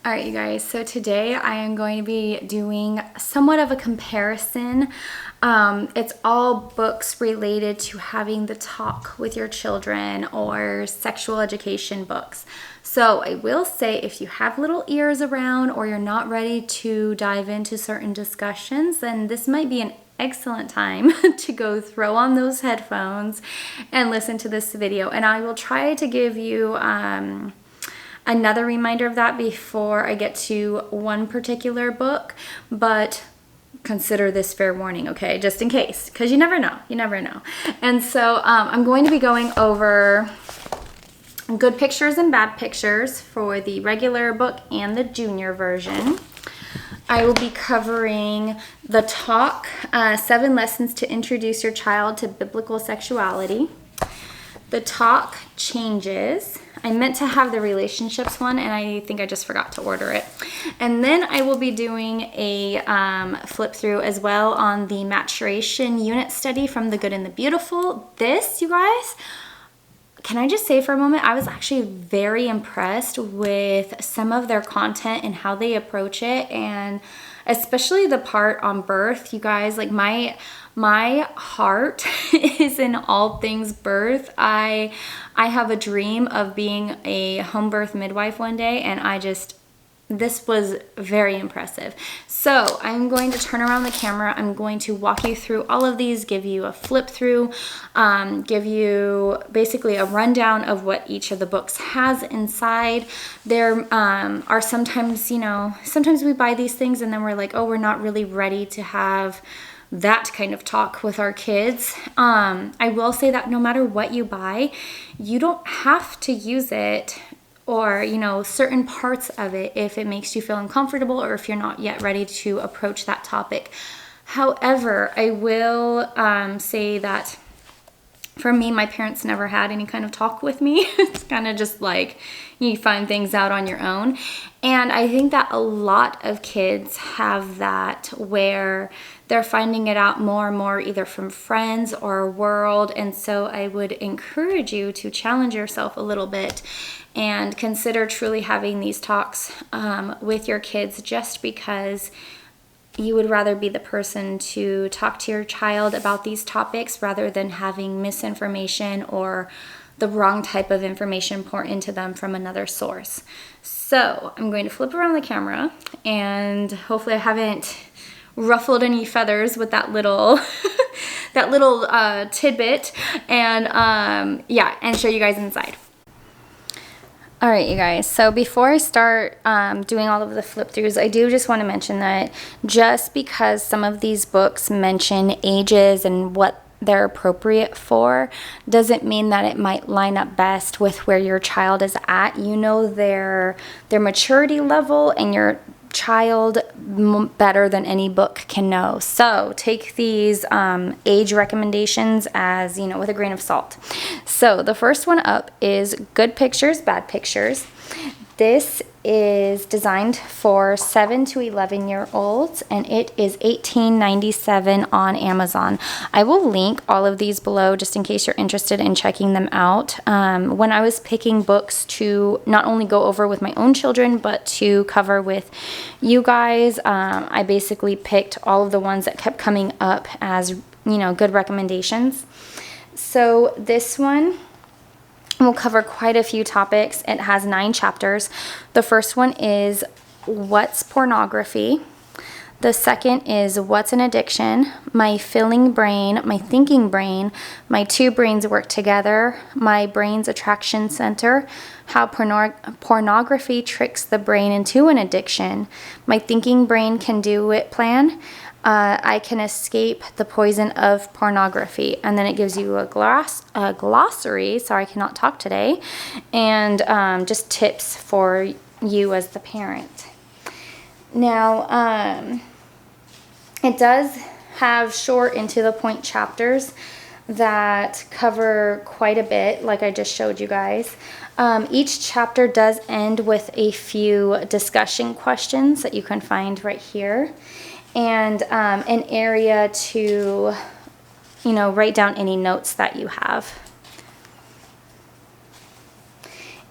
All right, you guys, so today I am going to be doing somewhat of a comparison. It's all books related to having the talk with your children or sexual education books. So I will say, if you have little ears around or you're not ready to dive into certain discussions, then this might be an excellent time to go throw on those headphones and listen to this video. And I will try to give you another reminder of that before I get to one particular book, but consider this fair warning, okay? Just in case, because you never know, And so I'm going to be going over good pictures and bad pictures for the regular book and the junior version. I will be covering the talk, 7 lessons to introduce your child to biblical sexuality. The talk changes. I meant to have the relationships one, and I think I just forgot to order it. And then I will be doing a flip through as well on the maturation unit study from The Good and the Beautiful. This, you guys, can I just say for a moment, I was actually very impressed with some of their content and how they approach it, and especially the part on birth. You guys, like my heart is in all things birth. I have a dream of being a home birth midwife one day, and this was very impressive. So I'm going to turn around the camera. I'm going to walk you through all of these, give you a flip through, give you basically a rundown of what each of the books has inside. There are sometimes, sometimes we buy these things and then we're like, oh, we're not really ready to have that kind of talk with our kids. I will say that no matter what you buy, you don't have to use it or, certain parts of it if it makes you feel uncomfortable or if you're not yet ready to approach that topic. However, I will say that for me, my parents never had any kind of talk with me. It's kind of just like you find things out on your own. And I think that a lot of kids have that where they're finding it out more and more either from friends or world. And so I would encourage you to challenge yourself a little bit and consider truly having these talks with your kids, just because you would rather be the person to talk to your child about these topics rather than having misinformation or the wrong type of information poured into them from another source. So I'm going to flip around the camera, and hopefully I haven't ruffled any feathers with that little tidbit, and and show you guys inside. All right, you guys, so before I start doing all of the flip throughs, I do just want to mention that just because some of these books mention ages and what they're appropriate for doesn't mean that it might line up best with where your child is at. Their maturity level and your child better than any book can know. So take these age recommendations as, with a grain of salt. So the first one up is Good Pictures, Bad Pictures. This is designed for 7 to 11-year-olds, and it is $18.97 on Amazon. I will link all of these below just in case you're interested in checking them out. When I was picking books to not only go over with my own children, but to cover with you guys, I basically picked all of the ones that kept coming up as, good recommendations. So this one we'll cover quite a few topics. It has 9 chapters. The first one is What's Pornography? The second is What's an Addiction? My Feeling Brain, My Thinking Brain, My Two Brains Work Together, My Brain's Attraction Center, How Pornography Tricks the Brain into an Addiction, My Thinking Brain Can Do It Plan, I Can Escape the Poison of Pornography. And then it gives you a glossary, sorry, I cannot talk today, and just tips for you as the parent. Now, it does have short and to the point chapters that cover quite a bit, like I just showed you guys. Each chapter does end with a few discussion questions that you can find right here, and an area to, write down any notes that you have.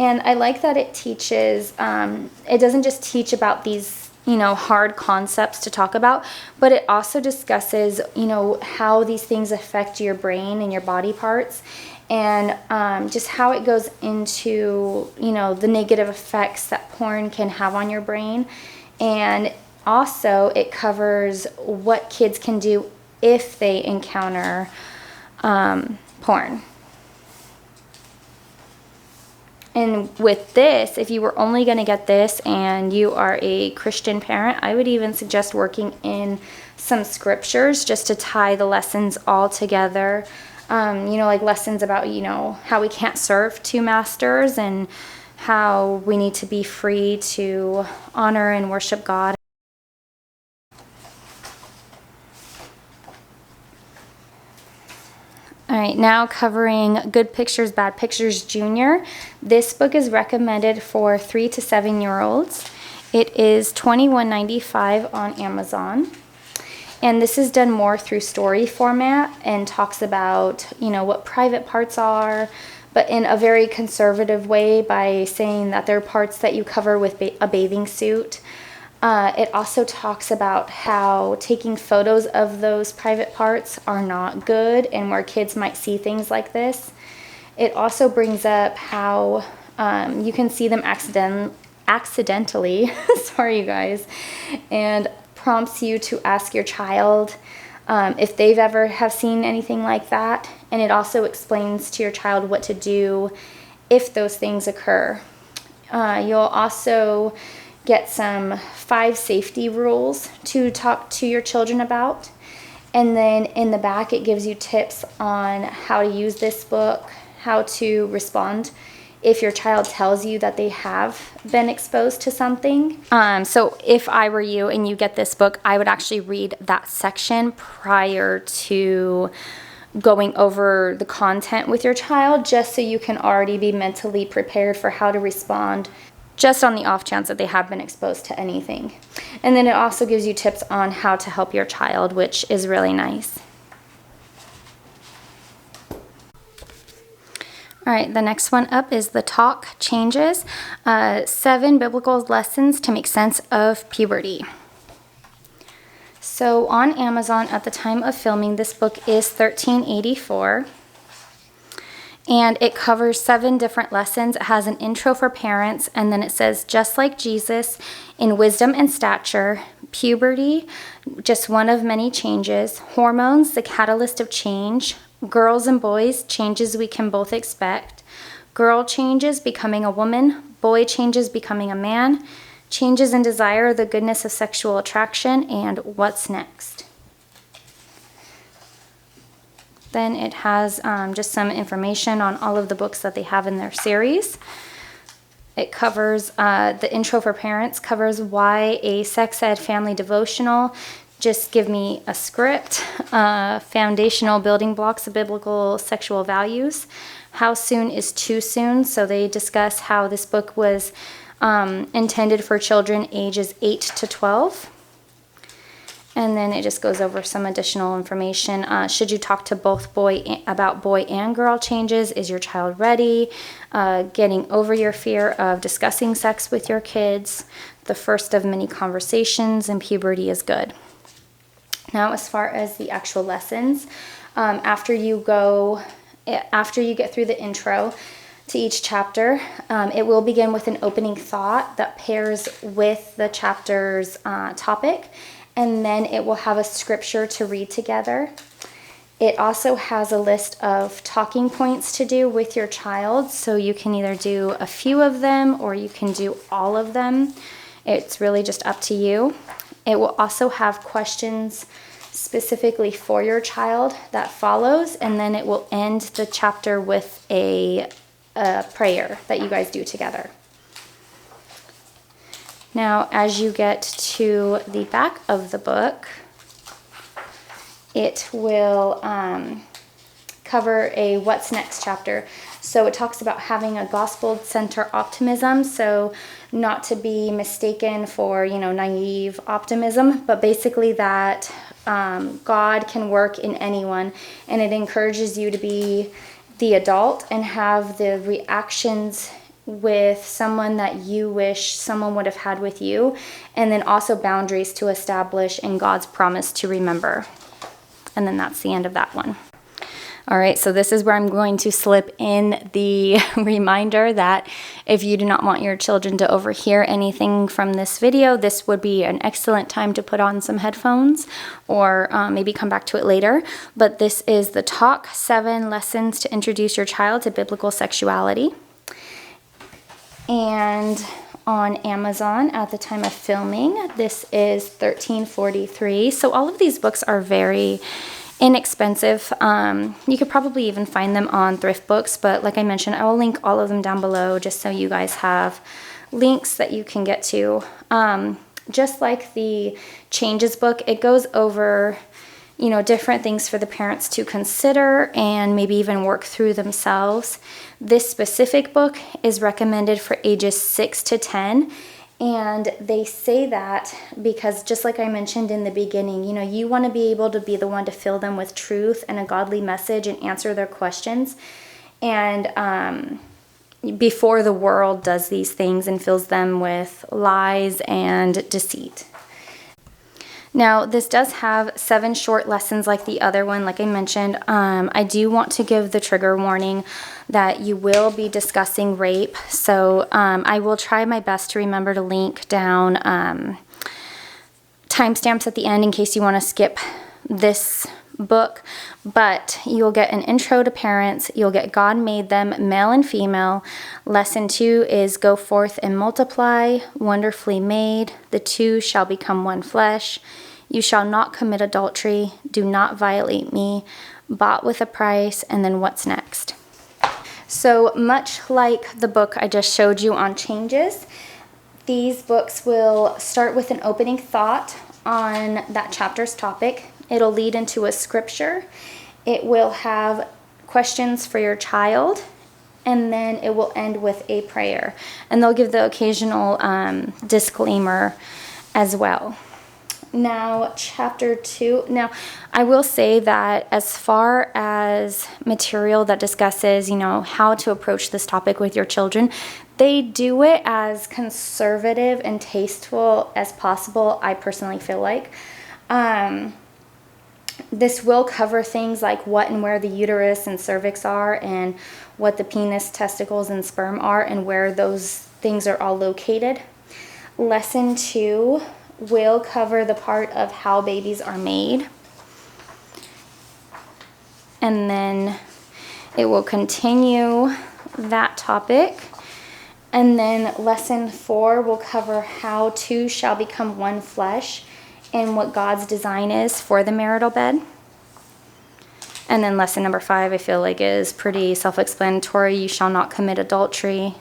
And I like that it teaches, it doesn't just teach about these, hard concepts to talk about, but it also discusses, how these things affect your brain and your body parts, and just how it goes into, the negative effects that porn can have on your brain. And also it covers what kids can do if they encounter porn. And with this, if you were only going to get this and you are a Christian parent, I would even suggest working in some scriptures just to tie the lessons all together. Like lessons about, how we can't serve two masters and how we need to be free to honor and worship God. All right, now covering Good Pictures, Bad Pictures Junior. This book is recommended for 3 to 7-year-olds. It is $21.95 on Amazon. And this is done more through story format and talks about, what private parts are, but in a very conservative way by saying that they're parts that you cover with a bathing suit. It also talks about how taking photos of those private parts are not good and where kids might see things like this. It also brings up how you can see them accidentally, sorry you guys, and prompts you to ask your child if they've ever have seen anything like that. And it also explains to your child what to do if those things occur. You'll also get some 5 safety rules to talk to your children about. And then in the back, it gives you tips on how to use this book, how to respond if your child tells you that they have been exposed to something. So if I were you and you get this book, I would actually read that section prior to going over the content with your child, just so you can already be mentally prepared for how to respond just on the off chance that they have been exposed to anything. And then it also gives you tips on how to help your child, which is really nice. All right, the next one up is The Talk Changes, 7 Biblical Lessons to Make Sense of Puberty. So on Amazon at the time of filming, this book is $13.84. And it covers 7 different lessons. It has an intro for parents, and then it says, just like Jesus in wisdom and stature, puberty, just one of many changes, hormones, the catalyst of change, girls and boys, changes we can both expect, girl changes, becoming a woman, boy changes, becoming a man, changes in desire, the goodness of sexual attraction, and what's next. Then it has just some information on all of the books that they have in their series. It covers, the intro for parents covers why a sex ed family devotional. Just give me a script, foundational building blocks of biblical sexual values. How soon is too soon? So they discuss how this book was intended for children ages 8 to 12. And then it just goes over some additional information. Should you talk to both about boy and girl changes? Is your child ready? Getting over your fear of discussing sex with your kids. The first of many conversations in puberty is good. Now, as far as the actual lessons, after you get through the intro to each chapter, it will begin with an opening thought that pairs with the chapter's topic. And then it will have a scripture to read together. It also has a list of talking points to do with your child, so you can either do a few of them or you can do all of them. It's really just up to you. It will also have questions specifically for your child that follows, and then it will end the chapter with a prayer that you guys do together. Now, as you get to the back of the book, it will cover a what's next chapter. So it talks about having a gospel-centered optimism, so not to be mistaken for, naive optimism, but basically that God can work in anyone, and it encourages you to be the adult and have the reactions with someone that you wish someone would have had with you, and then also boundaries to establish and God's promise to remember. And then that's the end of that one. All right, so this is where I'm going to slip in the reminder that if you do not want your children to overhear anything from this video, this would be an excellent time to put on some headphones or maybe come back to it later. But this is the Talk 7 Lessons to Introduce Your Child to Biblical Sexuality. And on Amazon at the time of filming, this is $13.43. So all of these books are very inexpensive. You could probably even find them on thrift books, but like I mentioned, I will link all of them down below just so you guys have links that you can get to. Just like the Changes book, it goes over, you know, different things for the parents to consider and maybe even work through themselves. This specific book is recommended for ages 6 to 10. And they say that because, just like I mentioned in the beginning, you know, you want to be able to be the one to fill them with truth and a godly message and answer their questions. And before the world does these things and fills them with lies and deceit. Now, this does have 7 short lessons like the other one, like I mentioned. I do want to give the trigger warning that you will be discussing rape. So I will try my best to remember to link down timestamps at the end in case you want to skip this book. But you'll get an intro to parents. You'll get God made them, male and female. Lesson 2 is go forth and multiply, wonderfully made. The two shall become one flesh. You shall not commit adultery. Do not violate me. Bought with a price. And then what's next? So much like the book I just showed you on Changes, these books will start with an opening thought on that chapter's topic. It'll lead into a scripture. It will have questions for your child, and then it will end with a prayer. And they'll give the occasional disclaimer as well. Now, chapter 2. Now, I will say that as far as material that discusses, you know, how to approach this topic with your children, they do it as conservative and tasteful as possible, I personally feel like. This will cover things like what and where the uterus and cervix are, and what the penis, testicles, and sperm are, and where those things are all located. Lesson 2 will cover the part of how babies are made. And then it will continue that topic. And then lesson 4 will cover how two shall become one flesh and what God's design is for the marital bed. And then lesson number 5, I feel like, is pretty self-explanatory. You shall not commit adultery.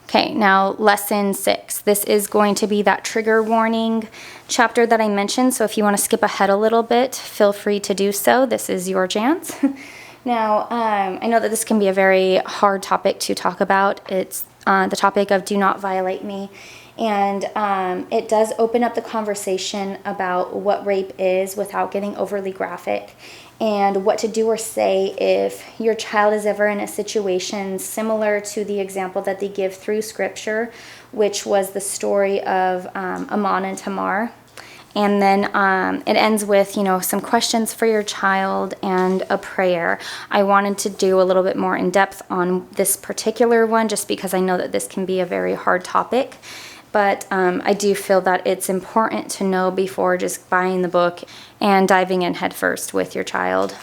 Okay, now lesson 6. This is going to be that trigger warning chapter that I mentioned. So if you want to skip ahead a little bit, feel free to do so. This is your chance. Now, I know that this can be a very hard topic to talk about. It's the topic of do not violate me. And it does open up the conversation about what rape is without getting overly graphic, and what to do or say if your child is ever in a situation similar to the example that they give through Scripture, which was the story of Ammon and Tamar. And then it ends with, you know, some questions for your child and a prayer. I wanted to do a little bit more in depth on this particular one just because I know that this can be a very hard topic. But I do feel that it's important to know before just buying the book and diving in headfirst with your child.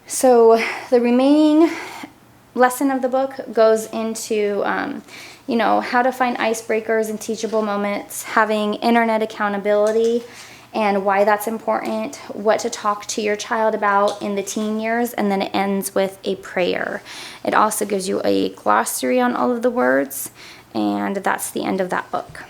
So the remaining lesson of the book goes into, you know, how to find icebreakers and teachable moments, having internet accountability and why that's important, what to talk to your child about in the teen years, and then it ends with a prayer. It also gives you a glossary on all of the words. And that's the end of that book.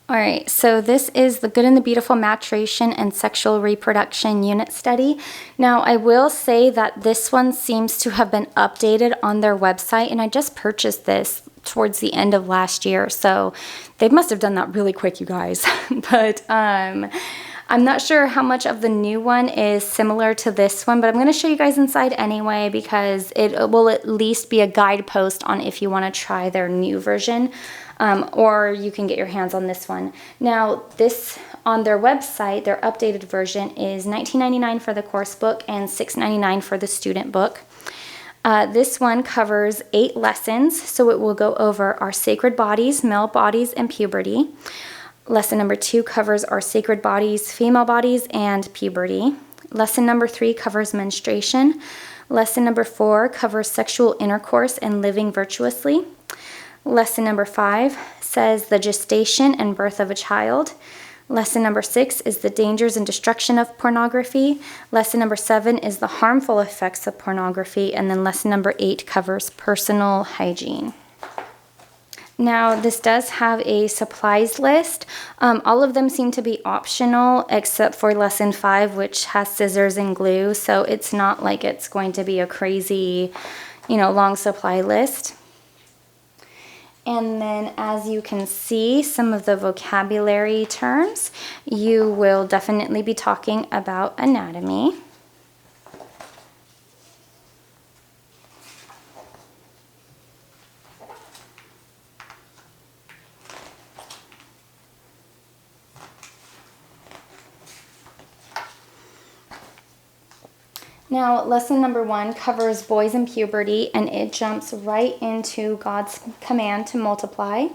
All right, so this is the Good and the Beautiful Maturation and Sexual Reproduction Unit Study. Now, I will say that this one seems to have been updated on their website, and I just purchased this towards the end of last year, so they must have done that really quick, you guys. But I'm not sure how much of the new one is similar to this one, but I'm going to show you guys inside anyway because it will at least be a guidepost on if you want to try their new version, or you can get your hands on this one. Now, this on their website, their updated version is $19.99 for the course book and $6.99 for the student book. This one covers 8 lessons, so it will go over our sacred bodies, male bodies, and puberty. Lesson number 2 covers our sacred bodies, female bodies, and puberty. Lesson number 3 covers menstruation. Lesson number 4 covers sexual intercourse and living virtuously. Lesson number 5 says the gestation and birth of a child. Lesson number 6 is the dangers and destruction of pornography. Lesson number 7 is the harmful effects of pornography. And then lesson number 8 covers personal hygiene. Now, this does have a supplies list. All of them seem to be optional except for lesson 5, which has scissors and glue. So it's not like it's going to be a crazy, long supply list. And then as you can see, some of the vocabulary terms, you will definitely be talking about anatomy. Now, lesson number 1 covers boys and puberty, and it jumps right into God's command to multiply.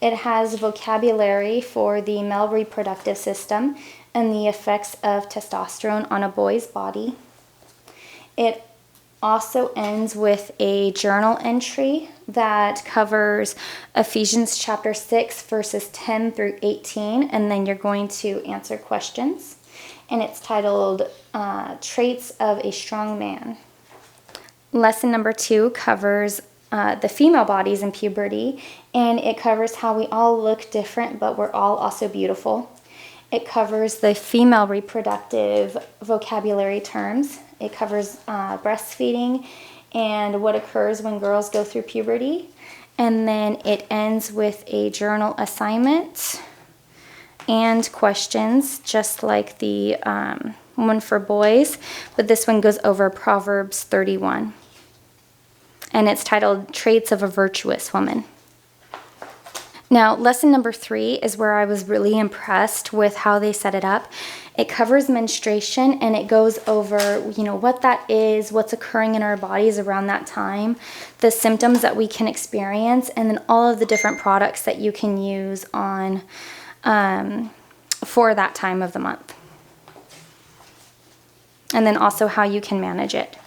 It has vocabulary for the male reproductive system and the effects of testosterone on a boy's body. It also ends with a journal entry that covers Ephesians chapter 6, verses 10 through 18, and then you're going to answer questions. And it's titled Traits of a Strong Man. Lesson number 2 covers the female bodies in puberty, and it covers how we all look different, but we're all also beautiful. It covers the female reproductive vocabulary terms. It covers breastfeeding and what occurs when girls go through puberty. And then it ends with a journal assignment and questions, just like the one for boys, but this one goes over Proverbs 31. And it's titled Traits of a Virtuous Woman. Now, lesson number 3 is where I was really impressed with how they set it up. It covers menstruation, and it goes over, what that is, what's occurring in our bodies around that time, the symptoms that we can experience, and then all of the different products that you can use on for that time of the month. And then also how you can manage it.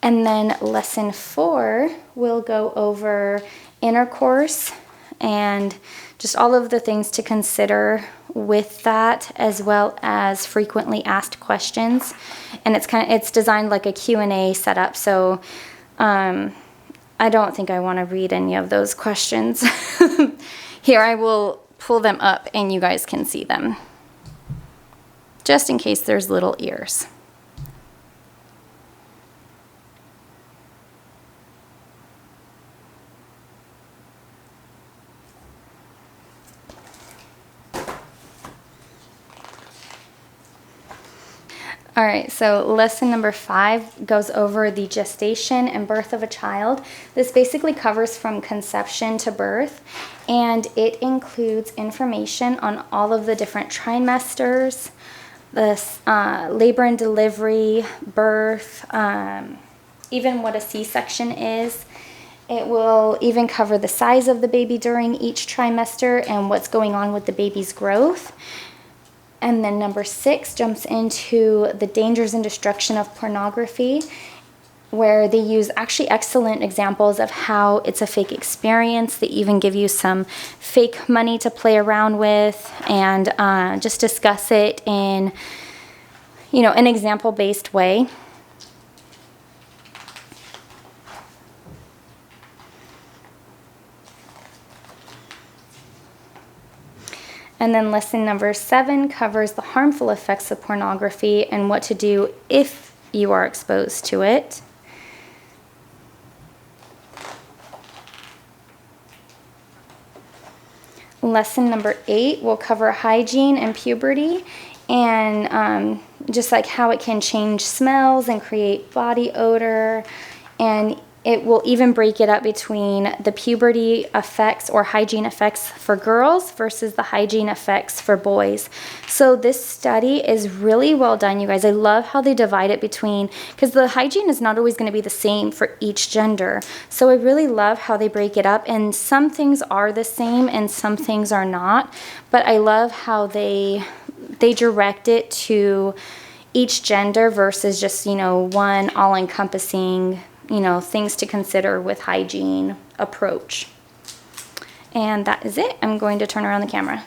And then lesson 4 will go over intercourse and just all of the things to consider with that, as well as frequently asked questions. And it's designed like a Q&A setup, so I don't think I want to read any of those questions. Here, I will pull them up and you guys can see them, just in case there's little ears. All right, so lesson number 5 goes over the gestation and birth of a child. This basically covers from conception to birth, and it includes information on all of the different trimesters, the labor and delivery, birth, even what a C-section is. It will even cover the size of the baby during each trimester and what's going on with the baby's growth. And then number 6 jumps into the dangers and destruction of pornography, where they use actually excellent examples of how it's a fake experience. They even give you some fake money to play around with, and just discuss it in, an example-based way. And then lesson number 7 covers the harmful effects of pornography and what to do if you are exposed to it. Lesson number 8 will cover hygiene and puberty, and just like how it can change smells and create body odor. And it will even break it up between the puberty effects or hygiene effects for girls versus the hygiene effects for boys. So this study is really well done, you guys. I love how they divide it between, because the hygiene is not always going to be the same for each gender. So I really love how they break it up, and some things are the same and some things are not. But I love how they direct it to each gender versus just, one all-encompassing, things to consider with hygiene approach. And that is it. I'm going to turn around the camera.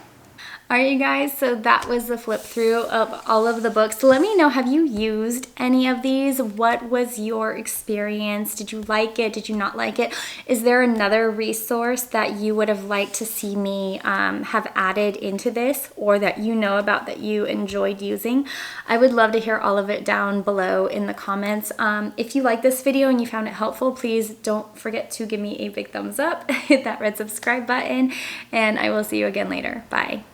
All right, you guys, so that was the flip through of all of the books. So let me know, have you used any of these? What was your experience? Did you like it? Did you not like it? Is there another resource that you would have liked to see me have added into this, or that you know about that you enjoyed using? I would love to hear all of it down below in the comments. If you like this video and you found it helpful, please don't forget to give me a big thumbs up, hit that red subscribe button, and I will see you again later. Bye.